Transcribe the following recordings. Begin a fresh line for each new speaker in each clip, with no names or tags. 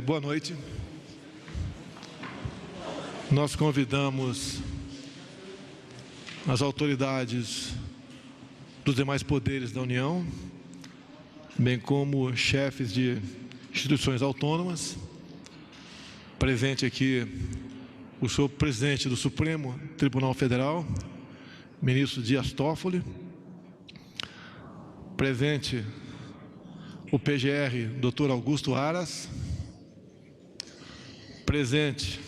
Boa noite. Nós convidamos as autoridades dos demais poderes da União, bem como chefes de instituições autônomas. Presente aqui o senhor presidente do Supremo Tribunal Federal, ministro Dias Toffoli. Presente o PGR, doutor Augusto Aras. Presente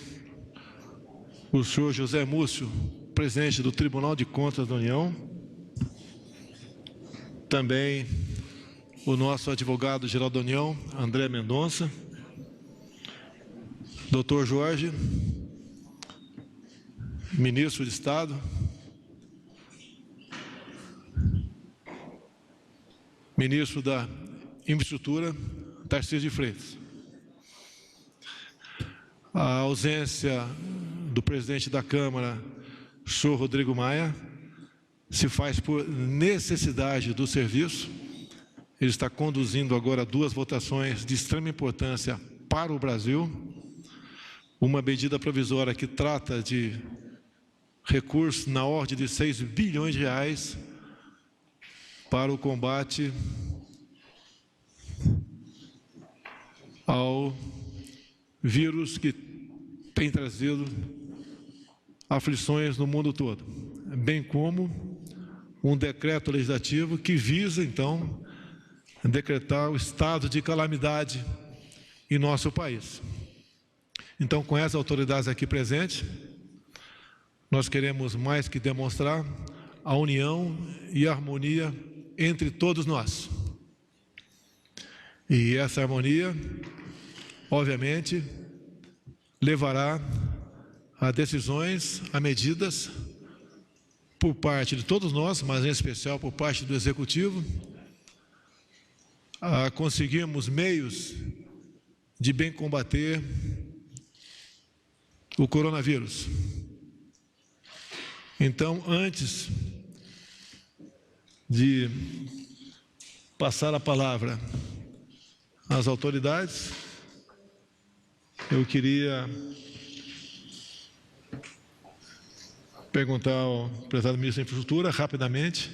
o senhor José Múcio, presidente do Tribunal de Contas da União. Também o nosso advogado-geral da União, André Mendonça. Doutor Jorge, ministro de Estado. Ministro da Infraestrutura, Tarcísio de Freitas. A ausência do presidente da Câmara, senhor Rodrigo Maia, se faz por necessidade do serviço. Ele está conduzindo agora 2 votações de extrema importância para o Brasil. Uma medida provisória que trata de recursos na ordem de 6 bilhões de reais para o combate ao vírus que tem trazido aflições no mundo todo, bem como um decreto legislativo que visa, então, decretar o estado de calamidade em nosso país. Então, com essas autoridades aqui presentes, nós queremos mais que demonstrar a união e a harmonia entre todos nós. E essa harmonia, obviamente, levará a decisões, a medidas por parte de todos nós, mas em especial por parte do Executivo, a conseguirmos meios de bem combater o coronavírus. Então, antes de passar a palavra às autoridades, eu queria perguntar ao prezado ministro da Infraestrutura, rapidamente,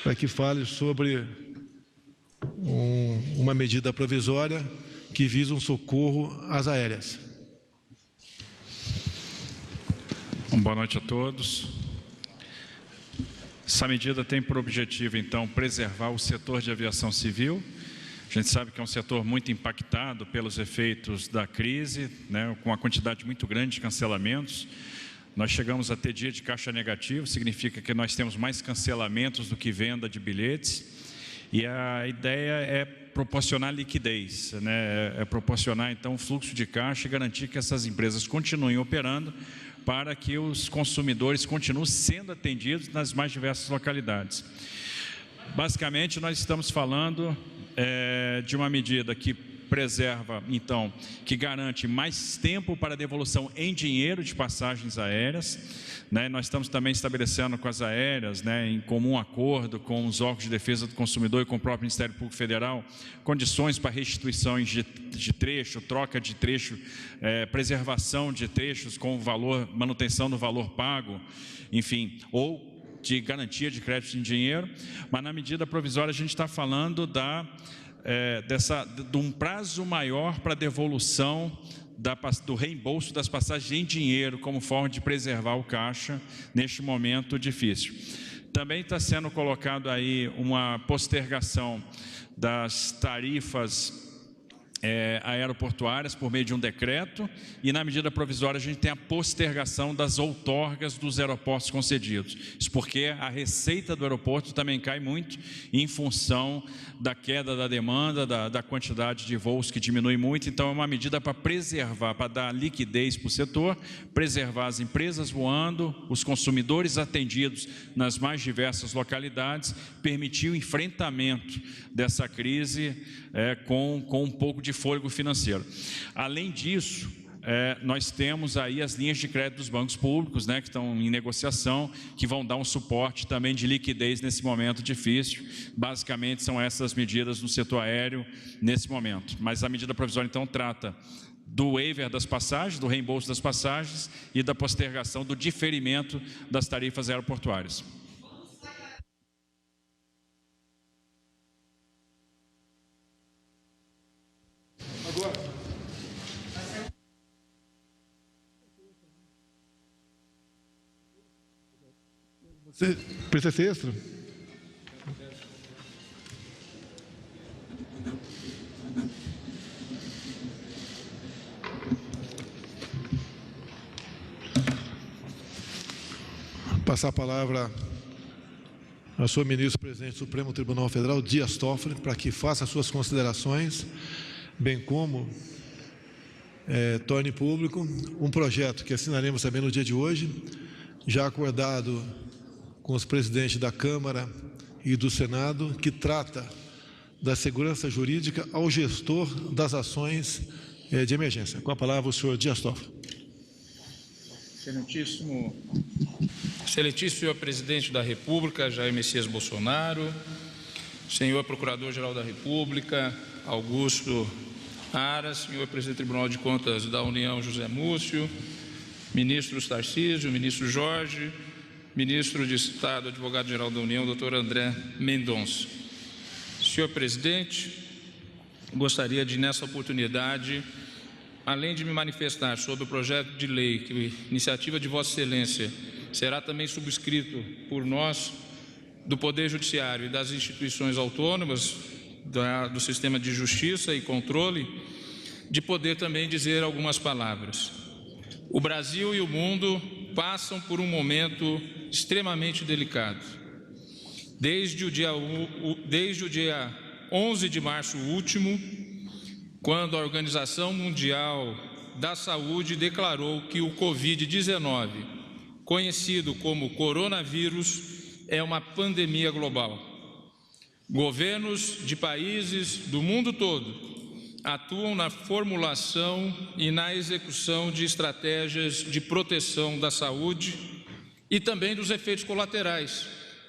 para que fale sobre uma medida provisória que visa um socorro às aéreas.
Boa noite a todos. Essa medida tem por objetivo, então, preservar o setor de aviação civil. A gente sabe que é um setor muito impactado pelos efeitos da crise, né, com uma quantidade muito grande de cancelamentos. Nós chegamos a ter dia de caixa negativo, significa que nós temos mais cancelamentos do que venda de bilhetes. E a ideia é proporcionar liquidez, né, é proporcionar, então, fluxo de caixa e garantir que essas empresas continuem operando para que os consumidores continuem sendo atendidos nas mais diversas localidades. Basicamente, nós estamos falando de uma medida que preserva, então, que garante mais tempo para devolução em dinheiro de passagens aéreas, né? Nós estamos também estabelecendo com as aéreas, né, em comum acordo com os órgãos de defesa do consumidor e com o próprio Ministério Público Federal, condições para restituições de trecho, troca de trecho, preservação de trechos com valor, manutenção do valor pago, enfim, ou de garantia de crédito em dinheiro. Mas na medida provisória a gente está falando de um prazo maior para devolução do reembolso das passagens em dinheiro como forma de preservar o caixa neste momento difícil. Também está sendo colocado aí uma postergação das tarifas aeroportuárias por meio de um decreto, e na medida provisória a gente tem a postergação das outorgas dos aeroportos concedidos. Isso porque a receita do aeroporto também cai muito em função da queda da demanda, da quantidade de voos que diminui muito. Então é uma medida para preservar, para dar liquidez para o setor, preservar as empresas voando, os consumidores atendidos nas mais diversas localidades, permitir o enfrentamento dessa crise com um pouco de fôlego financeiro. Além disso, nós temos aí as linhas de crédito dos bancos públicos, né, que estão em negociação, que vão dar um suporte também de liquidez nesse momento difícil. Basicamente, são essas medidas no setor aéreo nesse momento. Mas a medida provisória, então, trata do waiver das passagens, do reembolso das passagens e da postergação do diferimento das tarifas aeroportuárias.
Você precisa ser extra? Passar a palavra ao senhor ministro-presidente do Supremo Tribunal Federal, Dias Toffoli, para que faça suas considerações, bem como torne público um projeto que assinaremos também no dia de hoje, já acordado com os presidentes da Câmara e do Senado, que trata da segurança jurídica ao gestor das ações de emergência. Com a palavra o senhor Dias Toffoli.
Excelentíssimo senhor Presidente da República, Jair Messias Bolsonaro, senhor Procurador-Geral da República, Augusto Aras, senhor Presidente do Tribunal de Contas da União, José Múcio, ministros Tarcísio, ministro Jorge, ministro de Estado, advogado-geral da União, doutor André Mendonça. Senhor Presidente, gostaria de, nessa oportunidade, além de me manifestar sobre o projeto de lei, que iniciativa de Vossa Excelência será também subscrito por nós, do Poder Judiciário e das instituições autônomas, do sistema de justiça e controle, de poder também dizer algumas palavras. O Brasil e o mundo passam por um momento extremamente delicado. Desde o dia 11 de março último, quando a Organização Mundial da Saúde declarou que o Covid-19, conhecido como coronavírus, é uma pandemia global. Governos de países do mundo todo atuam na formulação e na execução de estratégias de proteção da saúde e também dos efeitos colaterais,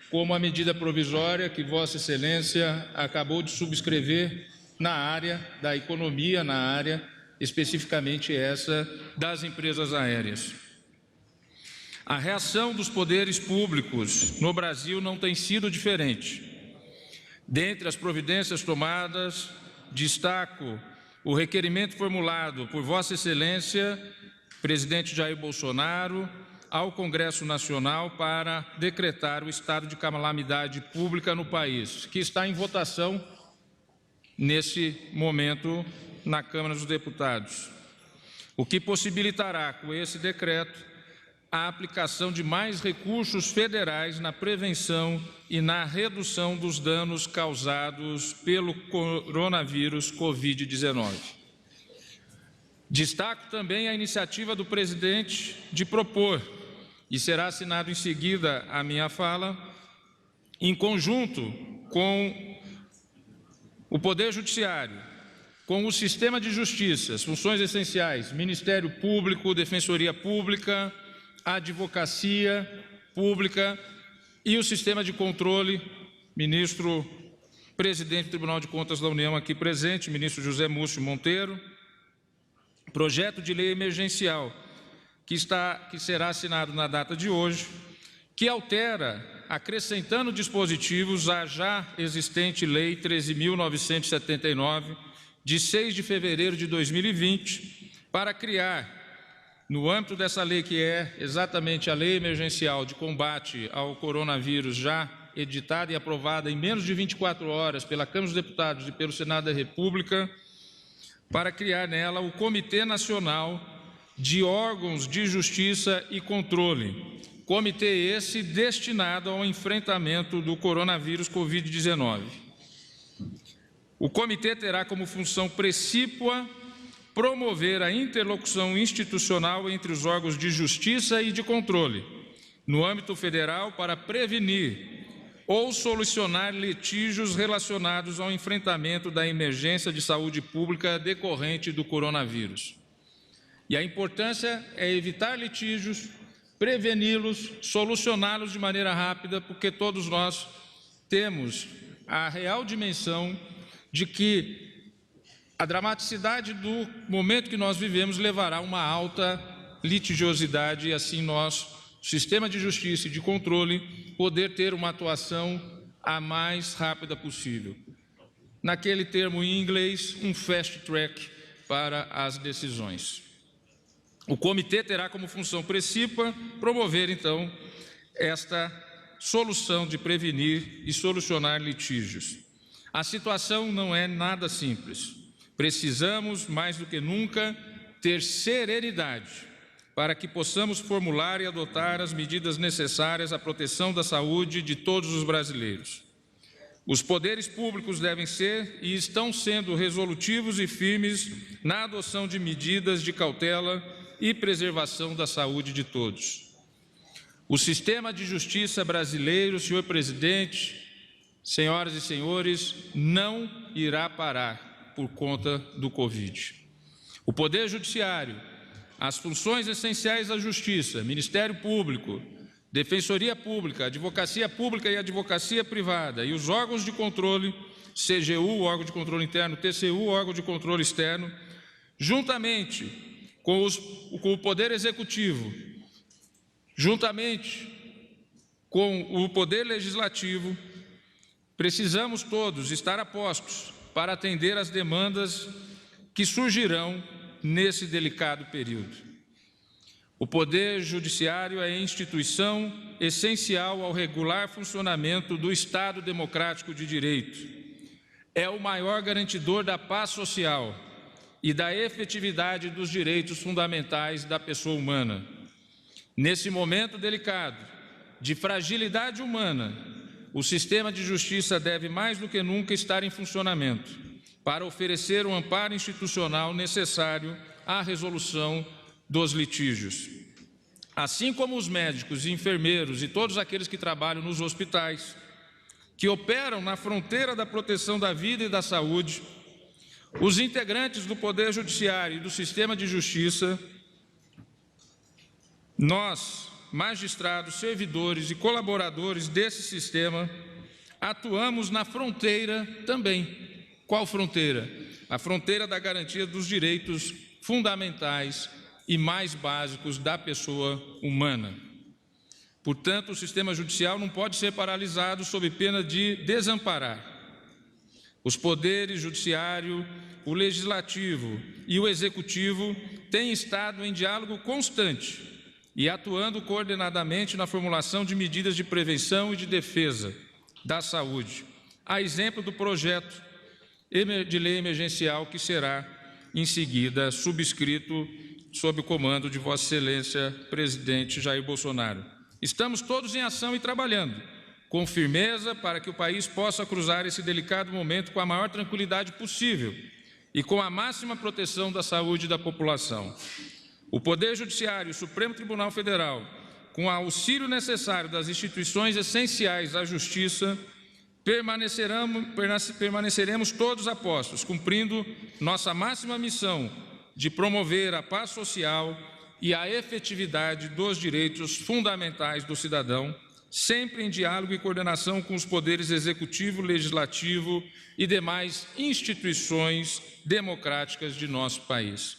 como a medida provisória que Vossa Excelência acabou de subscrever na área da economia, na área especificamente essa das empresas aéreas. A reação dos poderes públicos no Brasil não tem sido diferente. Dentre as providências tomadas, destaco o requerimento formulado por Vossa Excelência, presidente Jair Bolsonaro, ao Congresso Nacional para decretar o estado de calamidade pública no país, que está em votação nesse momento na Câmara dos Deputados, o que possibilitará, com esse decreto, a aplicação de mais recursos federais na prevenção e na redução dos danos causados pelo coronavírus Covid-19. Destaco também a iniciativa do presidente de propor, e será assinado em seguida a minha fala, em conjunto com o Poder Judiciário, com o Sistema de Justiça, as funções essenciais, Ministério Público, Defensoria Pública, Advocacia Pública e o Sistema de Controle, ministro presidente do Tribunal de Contas da União aqui presente, ministro José Múcio Monteiro, projeto de lei emergencial que será assinado na data de hoje, que altera, acrescentando dispositivos à já existente Lei 13.979, de 6 de fevereiro de 2020, para criar, no âmbito dessa lei, que é exatamente a Lei Emergencial de Combate ao Coronavírus, já editada e aprovada em menos de 24 horas pela Câmara dos Deputados e pelo Senado da República, para criar nela o Comitê Nacional de Órgãos de Justiça e Controle, comitê esse destinado ao enfrentamento do coronavírus Covid-19. O comitê terá como função precípua promover a interlocução institucional entre os órgãos de justiça e de controle, no âmbito federal, para prevenir ou solucionar litígios relacionados ao enfrentamento da emergência de saúde pública decorrente do coronavírus. E a importância é evitar litígios, preveni-los, solucioná-los de maneira rápida, porque todos nós temos a real dimensão de que a dramaticidade do momento que nós vivemos levará a uma alta litigiosidade e assim nós, sistema de justiça e de controle, poder ter uma atuação a mais rápida possível. Naquele termo em inglês, um fast track para as decisões. O comitê terá como função principal promover, então, esta solução de prevenir e solucionar litígios. A situação não é nada simples. Precisamos, mais do que nunca, ter serenidade para que possamos formular e adotar as medidas necessárias à proteção da saúde de todos os brasileiros. Os poderes públicos devem ser e estão sendo resolutivos e firmes na adoção de medidas de cautela e preservação da saúde de todos. O sistema de justiça brasileiro, senhor presidente, senhoras e senhores, não irá parar por conta do Covid. O Poder Judiciário, as funções essenciais da Justiça, Ministério Público, Defensoria Pública, Advocacia Pública e Advocacia Privada e os órgãos de controle, CGU, órgão de controle interno, TCU, órgão de controle externo, juntamente com o Poder Executivo, juntamente com o Poder Legislativo, precisamos todos estar a postos para atender às demandas que surgirão nesse delicado período. O Poder Judiciário é a instituição essencial ao regular funcionamento do Estado Democrático de Direito. É o maior garantidor da paz social e da efetividade dos direitos fundamentais da pessoa humana. Nesse momento delicado, de fragilidade humana, o sistema de justiça deve mais do que nunca estar em funcionamento para oferecer o amparo institucional necessário à resolução dos litígios. Assim como os médicos e enfermeiros e todos aqueles que trabalham nos hospitais, que operam na fronteira da proteção da vida e da saúde, os integrantes do Poder Judiciário e do sistema de justiça, nós, magistrados, servidores e colaboradores desse sistema, atuamos na fronteira também. Qual fronteira? A fronteira da garantia dos direitos fundamentais e mais básicos da pessoa humana. Portanto, o sistema judicial não pode ser paralisado sob pena de desamparar. Os poderes judiciário, o legislativo e o executivo têm estado em diálogo constante e atuando coordenadamente na formulação de medidas de prevenção e de defesa da saúde, a exemplo do projeto de lei emergencial que será, em seguida, subscrito sob o comando de Vossa Excelência, presidente Jair Bolsonaro. Estamos todos em ação e trabalhando com firmeza para que o país possa cruzar esse delicado momento com a maior tranquilidade possível e com a máxima proteção da saúde da população. O Poder Judiciário e o Supremo Tribunal Federal, com o auxílio necessário das instituições essenciais à Justiça, permaneceremos todos a postos, cumprindo nossa máxima missão de promover a paz social e a efetividade dos direitos fundamentais do cidadão, sempre em diálogo e coordenação com os poderes executivo, legislativo e demais instituições democráticas de nosso país.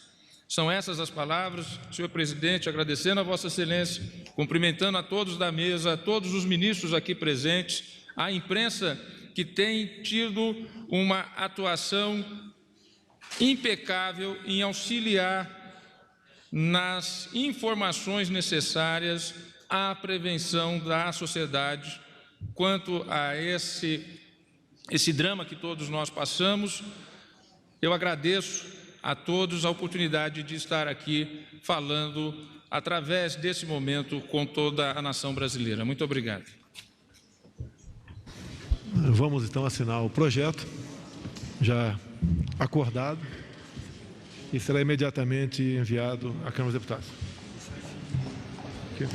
São essas as palavras, senhor presidente, agradecendo a Vossa Excelência, cumprimentando a todos da mesa, a todos os ministros aqui presentes, a imprensa que tem tido uma atuação impecável em auxiliar nas informações necessárias à prevenção da sociedade quanto a esse drama que todos nós passamos. Eu agradeço a todos a oportunidade de estar aqui falando através desse momento com toda a nação brasileira. Muito obrigado.
Vamos então assinar o projeto já acordado e será imediatamente enviado à Câmara dos Deputados. Aqui.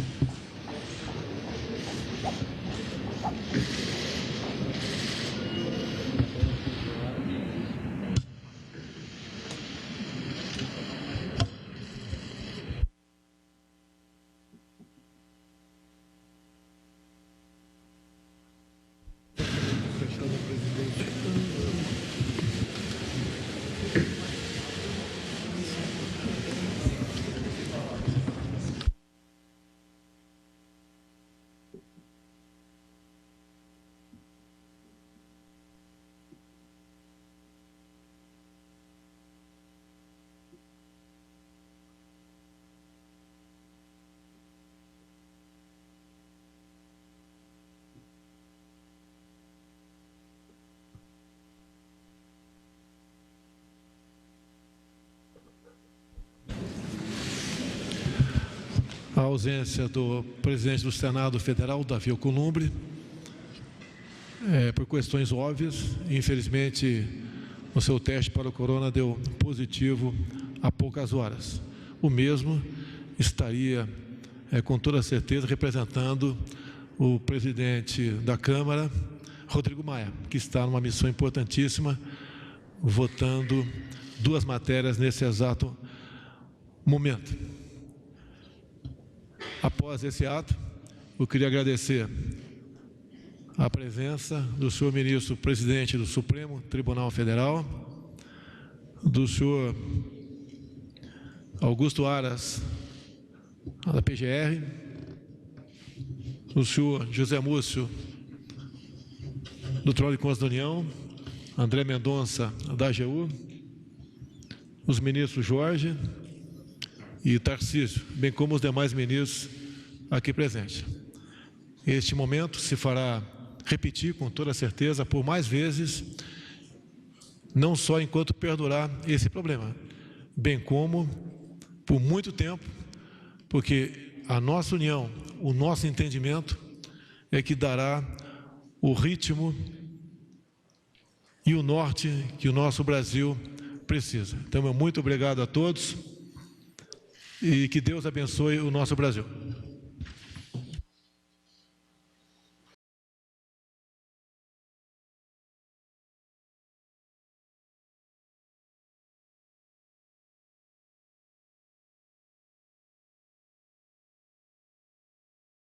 A ausência do presidente do Senado Federal, Davi Alcolumbre, por questões óbvias. Infelizmente, o seu teste para o corona deu positivo há poucas horas. O mesmo estaria, com toda certeza, representando o presidente da Câmara, Rodrigo Maia, que está numa missão importantíssima, votando 2 matérias nesse exato momento. Após esse ato, eu queria agradecer a presença do senhor ministro presidente do Supremo Tribunal Federal, do senhor Augusto Aras, da PGR, do senhor José Múcio, do Tribunal de Contas da União, André Mendonça, da AGU, os ministros Jorge e Tarcísio, bem como os demais ministros aqui presentes. Este momento se fará repetir com toda certeza por mais vezes, não só enquanto perdurar esse problema, bem como por muito tempo, porque a nossa união, o nosso entendimento é que dará o ritmo e o norte que o nosso Brasil precisa. Então, muito obrigado a todos e que Deus abençoe o nosso Brasil.